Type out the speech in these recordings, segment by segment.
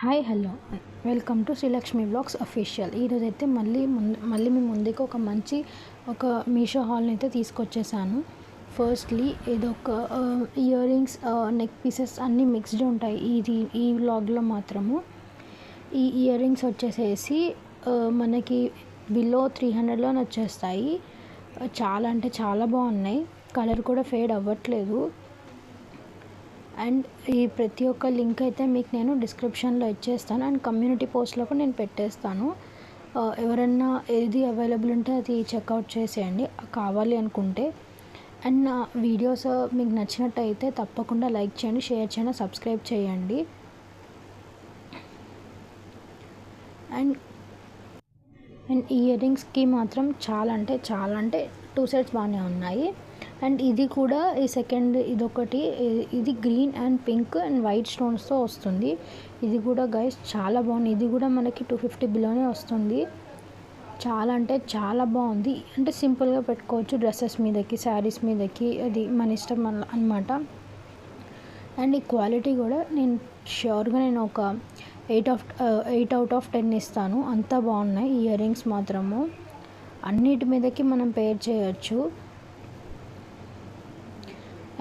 Hi hello welcome to Srilakshmi blogs official. ఈరోజు అయితే మళ్ళీ మీ ముందుకు ఒక మీషో హాల్ని అయితే తీసుకొచ్చేసాను. ఫస్ట్లీ ఇదొక ఇయర్ రింగ్స్, నెక్ పీసెస్ అన్నీ మిక్స్డ్ ఉంటాయి ఈ వ్లాగ్లో మాత్రము. ఈ ఇయర్ రింగ్స్ వచ్చేసేసి మనకి బిలో 300లో వచ్చేస్తాయి. చాలా అంటే చాలా బాగున్నాయి. కలర్ కూడా ఫేడ్ అవ్వట్లేదు. అండ్ ఈ ప్రతి ఒక్క లింక్ అయితే మీకు నేను డిస్క్రిప్షన్లో ఇచ్చేస్తాను అండ్ కమ్యూనిటీ పోస్ట్లో కూడా నేను పెట్టేస్తాను. ఎవరన్నా ఏది అవైలబుల్ ఉంటే అది చెక్అవుట్ చేసేయండి కావాలి అనుకుంటే. అండ్ నా వీడియోస్ మీకు నచ్చినట్టయితే తప్పకుండా లైక్ చేయండి, షేర్ చేయండి, సబ్స్క్రైబ్ చేయండి. అండ్ ఇయర్ రింగ్స్కి మాత్రం చాలా అంటే 2 సెట్స్ బాగానే ఉన్నాయి. అండ్ ఇది కూడా ఈ సెకండ్ ఇదొకటి, ఇది green and pink and white స్టోన్స్తో వస్తుంది. ఇది కూడా గైస్ చాలా బాగుంది. ఇది కూడా మనకి 250 బిలోనే వస్తుంది. చాలా అంటే చాలా బాగుంది. అంటే సింపుల్గా పెట్టుకోవచ్చు డ్రెస్సెస్ మీదకి, శారీస్ మీదకి, అది మన ఇష్టం అన్నమాట. అండ్ ఈ క్వాలిటీ కూడా నేను ష్యూర్గా ఒక 8 out of 10 ఇస్తాను. అంత బాగున్నాయి ఇయర్ రింగ్స్ మాత్రము. అన్నిటి మీదకి మనం పేర్ చేయొచ్చు.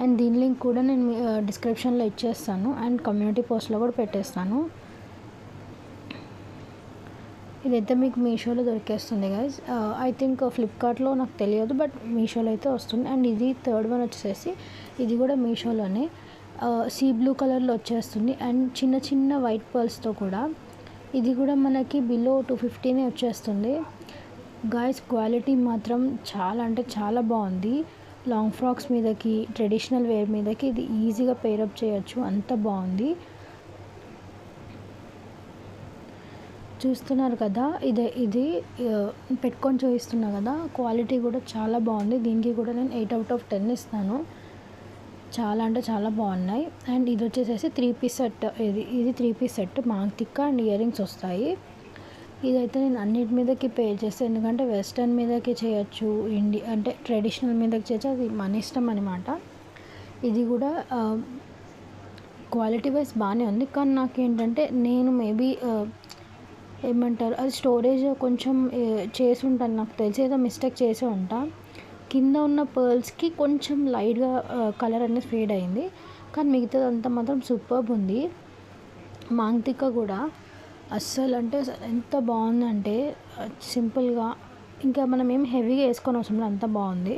అండ్ దీని లింక్ కూడా నేను డిస్క్రిప్షన్లో ఇచ్చేస్తాను అండ్ కమ్యూనిటీ పోస్ట్లో కూడా పెట్టేస్తాను. ఇదైతే మీకు మీషోలో దొరికేస్తుంది గైస్. ఐ థింక్ ఫ్లిప్కార్ట్లో నాకు తెలియదు, బట్ మీషోలో అయితే వస్తుంది. అండ్ ఇది థర్డ్ వన్ వచ్చేసి ఇది కూడా మీషోలోనే సీ బ్లూ కలర్లో వచ్చేస్తుంది. అండ్ చిన్న చిన్న వైట్ పర్ల్స్తో కూడా ఇది కూడా మనకి బిలో 250 వచ్చేస్తుంది. గైస్ క్వాలిటీ మాత్రం చాలా అంటే చాలా బాగుంది. లాంగ్ ఫ్రాక్స్ మీదకి, ట్రెడిషనల్ వేర్ మీదకి ఇది ఈజీగా పేరప్ చేయొచ్చు. అంత బాగుంది. చూస్తున్నారు కదా, ఇది పెట్టుకొని చూపిస్తున్నా కదా, క్వాలిటీ కూడా చాలా బాగుంది. దీనికి కూడా నేను 8 out of 10 ఇస్తాను. చాలా అంటే చాలా బాగున్నాయి. అండ్ ఇది వచ్చేసేసి 3 పీస్ సెట్. ఇది 3 piece set maang tikka and earrings వస్తాయి. ఇదైతే నేను అన్నిటి మీదకి పే చేస్తాను, ఎందుకంటే వెస్టర్న్ మీదకి చేయొచ్చు, అంటే ట్రెడిషనల్ మీదకి చేయొచ్చు, అది మన ఇష్టం అనమాట. ఇది కూడా క్వాలిటీ వైజ్ బాగానే ఉంది. కానీ నాకేంటంటే నేను మేబీ ఏమంటారు, అది స్టోరేజ్ కొంచెం చేసి ఉంటాను, నాకు తెలిసి ఏదో మిస్టేక్ చేసి ఉంటా. కింద ఉన్న పర్ల్స్కి కొంచెం లైట్గా కలర్ అనేది ఫేడ్ అయింది. కానీ మిగతాదంతా మాత్రం సూపర్బ్ ఉంది. మాంగ్తిక్క కూడా అస్సలు అంటే ఎంత బాగుందంటే సింపుల్గా, ఇంకా మనం ఏం హెవీగా వేసుకొని అవసరం లేదు, అంత బాగుంది.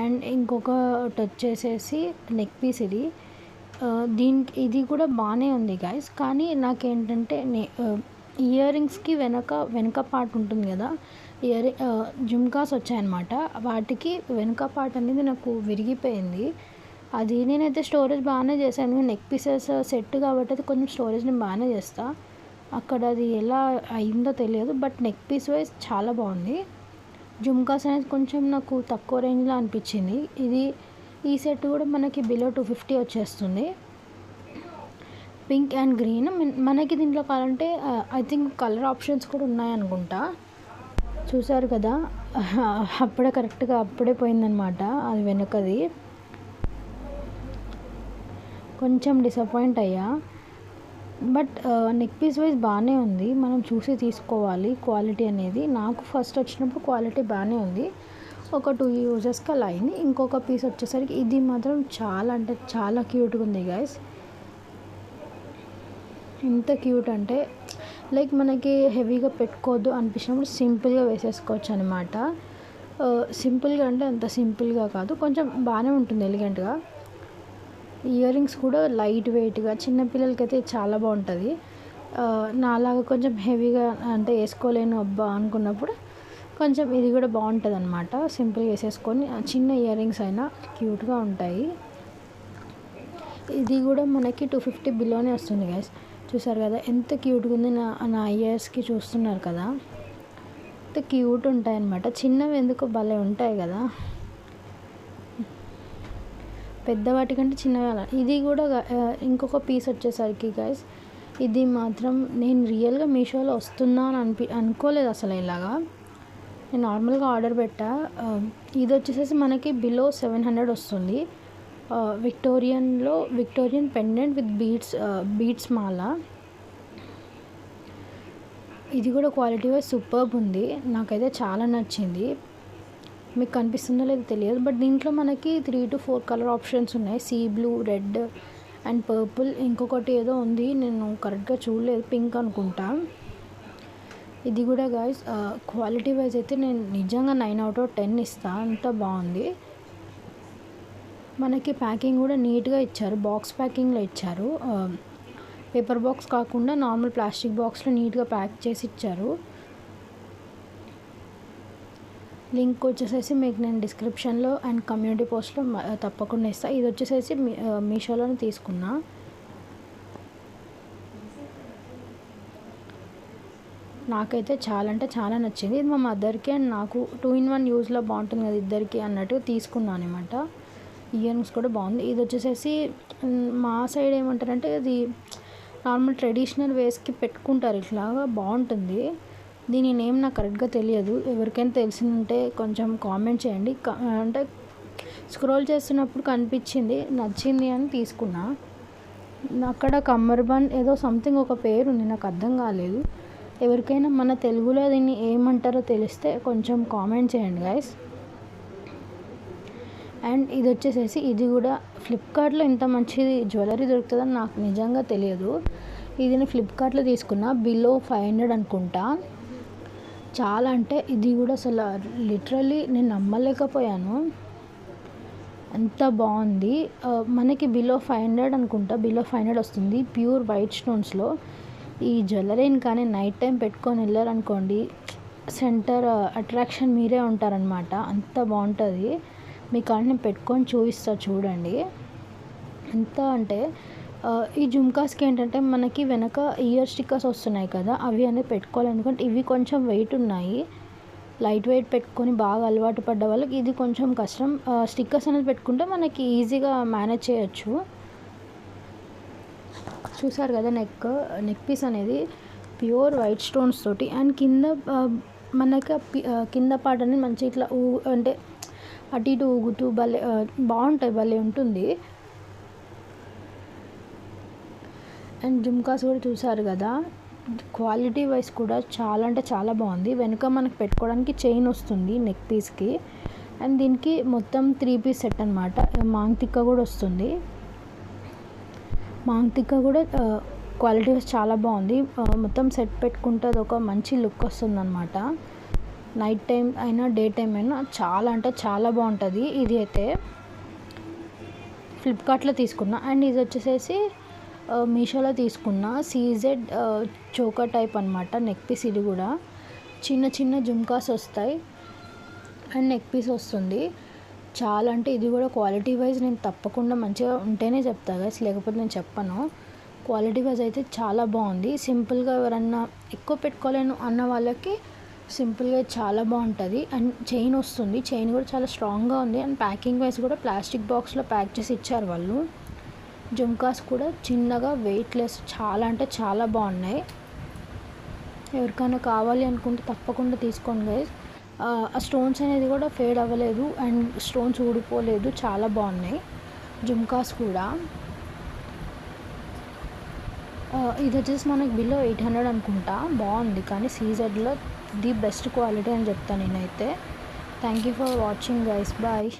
అండ్ ఇంకొకటి వచ్చేసేసి నెక్ పీస్. ఇది కూడా బాగానే ఉంది గైస్. కానీ నాకేంటంటే ఇయర్ రింగ్స్కి వెనక పార్ట్ ఉంటుంది కదా, జుమ్కాస్ వచ్చాయన్నమాట. వాటికి వెనక పార్ట్ అనేది నాకు విరిగిపోయింది. అది నేనైతే స్టోరేజ్ బాగానే చేశాను. నెక్ పీసెస్ సెట్ కాబట్టి అది కొంచెం స్టోరేజ్ నేను బాగానే చేస్తా. అక్కడ అది ఎలా అయిందో తెలియదు, బట్ నెక్ పీస్ వైజ్ చాలా బాగుంది. జుమ్కాస్ అనేది కొంచెం నాకు తక్కువ రేంజ్లో అనిపించింది. ఈ సెట్ కూడా మనకి బిలో 250 వచ్చేస్తుంది. Pink and green. మనకి దీంట్లో కావాలంటే ఐ థింక్ కలర్ ఆప్షన్స్ కూడా ఉన్నాయనుకుంటా. చూసారు కదా, అప్పుడే పోయిందనమాట అది వెనకది. కొంచెం డిసప్పాయింట్ అయ్యా. బట్ నెక్ పీస్ వైజ్ బాగానే ఉంది. మనం చూసి తీసుకోవాలి క్వాలిటీ అనేది. నాకు ఫస్ట్ వచ్చినప్పుడు క్వాలిటీ బాగానే ఉంది. ఒక 2 యూజెస్కి అలా అయింది. ఇంకొక పీస్ వచ్చేసరికి ఇది మాత్రం చాలా అంటే చాలా క్యూట్గా ఉంది గైస్. ఎంత క్యూట్ అంటే లైక్ మనకి హెవీగా పెట్టుకోవద్దు అనిపించినప్పుడు సింపుల్గా వేసేసుకోవచ్చు అనమాట. సింపుల్గా అంటే అంత సింపుల్గా కాదు, కొంచెం బాగానే ఉంటుంది ఎలిగెంట్గా. ఇయర్ రింగ్స్ కూడా లైట్ వెయిట్గా చిన్నపిల్లలకైతే చాలా బాగుంటుంది. నాలాగా కొంచెం హెవీగా అంటే వేసుకోలేను అబ్బా అనుకున్నప్పుడు కొంచెం ఇది కూడా బాగుంటుంది అనమాట. సింపుల్గా వేసేసుకొని చిన్న ఇయర్ రింగ్స్ అయినా క్యూట్గా ఉంటాయి. ఇది కూడా మనకి 250 బిలోనే వస్తుంది గైస్. చూసారు కదా ఎంత క్యూట్గా ఉంది. నా ఇయర్స్కి చూస్తున్నారు కదా, ఎంత క్యూట్ ఉంటాయి అన్నమాట. చిన్నవి ఎందుకు భలే ఉంటాయి కదా, పెద్దవాటి కంటే చిన్నవి అలా. ఇది కూడా ఇంకొక పీస్ వచ్చేసరికి గైస్, ఇది మాత్రం నేను రియల్గా మీషోలో వస్తుందా అని అనుకోలేదు అసలు. ఇలాగా నేను నార్మల్గా ఆర్డర్ పెట్టా. ఇది వచ్చేసేసి మనకి బిలో 700 వస్తుంది. విక్టోరియన్ పెండెంట్ విత్ బీడ్స్ మాల. ఇది కూడా క్వాలిటీ వైజ్ సూపర్బ్ ఉంది. నాకైతే చాలా నచ్చింది. మీకు కనిపిస్తుందో లేదో తెలియదు, బట్ దీంట్లో మనకి 3 to 4 కలర్ ఆప్షన్స్ ఉన్నాయి. Sea blue, red and purple. ఇంకొకటి ఏదో ఉంది, నేను కరెక్ట్గా చూడలేదు, పింక్ అనుకుంటా. ఇది కూడా గైస్ క్వాలిటీ వైజ్ అయితే నేను నిజంగా 9 out of 10 ఇస్తా. అంత బాగుంది. మనకి ప్యాకింగ్ కూడా నీట్గా ఇచ్చారు, బాక్స్ ప్యాకింగ్లో ఇచ్చారు. పేపర్ బాక్స్ కాకుండా నార్మల్ ప్లాస్టిక్ బాక్స్లో నీట్గా ప్యాక్ చేసి ఇచ్చారు. లింక్ వచ్చేసేసి మీకు నేను డిస్క్రిప్షన్లో అండ్ కమ్యూనిటీ పోస్ట్లో తప్పకుండా ఇస్తాను. ఇది వచ్చేసేసి మీషోలోనే తీసుకున్నా. నాకైతే చాలా అంటే చాలా నచ్చింది. ఇది మా మదర్కి అండ్ నాకు 2-in-1 యూజ్లో బాగుంటుంది కదా ఇద్దరికి అన్నట్టు తీసుకున్నాను అనమాట. ఇయర్ రింగ్స్ కూడా బాగుంది. ఇది వచ్చేసేసి మా సైడ్ ఏమంటారంటే ఇది నార్మల్ ట్రెడిషనల్ వేస్కి పెట్టుకుంటారు, ఇట్లాగా బాగుంటుంది. దీని నేమ్ నాకు కరెక్ట్గా తెలియదు, ఎవరికైనా తెలిసిందంటే కొంచెం కామెంట్ చేయండి. అంటే స్క్రోల్ చేస్తున్నప్పుడు కనిపించింది, నచ్చింది అని తీసుకున్నా. అక్కడ కమ్మర్బన్ ఏదో సంథింగ్ ఒక పేరు ఉంది, నాకు అర్థం కాలేదు. ఎవరికైనా మన తెలుగులో దీన్ని ఏమంటారో తెలిస్తే కొంచెం కామెంట్ చేయండి గైస్. అండ్ ఇది వచ్చేసేసి ఇది కూడా ఫ్లిప్కార్ట్లో ఇంత మంచిది జ్యువెలరీ దొరుకుతుందని నాకు నిజంగా తెలియదు. ఇది నేను ఫ్లిప్కార్ట్లో తీసుకున్నా, బిలో 500 అనుకుంటా. చాలా అంటే ఇది కూడా అసలు లిటరల్లీ నేను నమ్మలేకపోయాను, అంత బాగుంది. మనకి బిలో 500 అనుకుంటా, బిలో 500 వస్తుంది. ప్యూర్ వైట్ స్టోన్స్లో ఈ జ్యువెలరీని కానీ నైట్ టైం పెట్టుకొని వెళ్ళారనుకోండి, సెంటర్ అట్రాక్షన్ మీరే ఉంటారనమాట. అంత బాగుంటుంది. మీకు కానీ నేను పెట్టుకొని చూపిస్తా చూడండి. ఎంత అంటే ఈ జుమ్కాస్కి ఏంటంటే మనకి వెనక ఇయర్ స్టిక్కర్స్ వస్తున్నాయి కదా, అవి అనేది పెట్టుకోవాలనుకుంటే ఇవి కొంచెం వెయిట్ ఉన్నాయి. లైట్ వెయిట్ పెట్టుకొని బాగా అలవాటు పడ్డ వాళ్ళకి ఇది కొంచెం కష్టం. స్టిక్కర్స్ అనేది పెట్టుకుంటే మనకి ఈజీగా మేనేజ్ చేయొచ్చు. చూసారు కదా నెక్ పీస్ అనేది ప్యూర్ వైట్ స్టోన్స్ తోటి అండ్ కింద మనకి కింద పార్ట్ అనేది మంచి ఇట్లా అంటే అటు ఇటు ఊగుతూ భలే బాగుంటుంది, భలే ఉంటుంది. అండ్ జుమ్కాస్ కూడా చూసారు కదా, క్వాలిటీ వైజ్ కూడా చాలా అంటే చాలా బాగుంది. వెనుక మనకు పెట్టుకోవడానికి చైన్ వస్తుంది నెక్ పీస్కి. అండ్ దీనికి మొత్తం 3 piece సెట్ అనమాట. మాంగ్ తిక్క కూడా వస్తుంది. మాంగ్ తిక్క కూడా క్వాలిటీ వైజ్ చాలా బాగుంది. మొత్తం సెట్ పెట్టుకుంటే అది ఒక మంచి లుక్ వస్తుంది అనమాట. నైట్ టైం అయినా డే టైం అయినా చాలా అంటే చాలా బాగుంటుంది. ఇది అయితే ఫ్లిప్కార్ట్లో తీసుకున్నా. అండ్ ఇది వచ్చేసేసి మీషోలో తీసుకున్న CZ చోకర్ టైప్ అనమాట నెక్ పీస్. ఇది కూడా చిన్న చిన్న జుమ్కాస్ వస్తాయి అండ్ నెక్ పీస్ వస్తుంది. చాలా అంటే ఇది కూడా క్వాలిటీ వైజ్ నేను తప్పకుండా మంచిగా ఉంటేనే చెప్తా గైస్, లేకపోతే నేను చెప్పను. క్వాలిటీ వైజ్ అయితే చాలా బాగుంది. సింపుల్గా ఎవరన్నా ఎక్కువ పెట్టుకోలేను అన్న వాళ్ళకి సింపుల్గా చాలా బాగుంటుంది. అండ్ చైన్ వస్తుంది, చైన్ కూడా చాలా స్ట్రాంగ్గా ఉంది. అండ్ ప్యాకింగ్ వైజ్ కూడా ప్లాస్టిక్ బాక్స్లో ప్యాక్ చేసి ఇచ్చారు వాళ్ళు. జుమ్కాస్ కూడా చిన్నగా వెయిట్లెస్, చాలా అంటే చాలా బాగున్నాయి. ఎవరికైనా కావాలి అనుకుంటే తప్పకుండా తీసుకోండి గైస్. ఆ స్టోన్స్ అనేది కూడా ఫేడ్ అవ్వలేదు అండ్ స్టోన్స్ ఊడిపోలేదు, చాలా బాగున్నాయి జుమ్కాస్ కూడా. ఇది వచ్చేసి మనకి బిలో 800 అనుకుంటా. బాగుంది, కానీ CZలో ది బెస్ట్ క్వాలిటీ అని చెప్తాను నేనైతే. Thank you for watching guys, bye.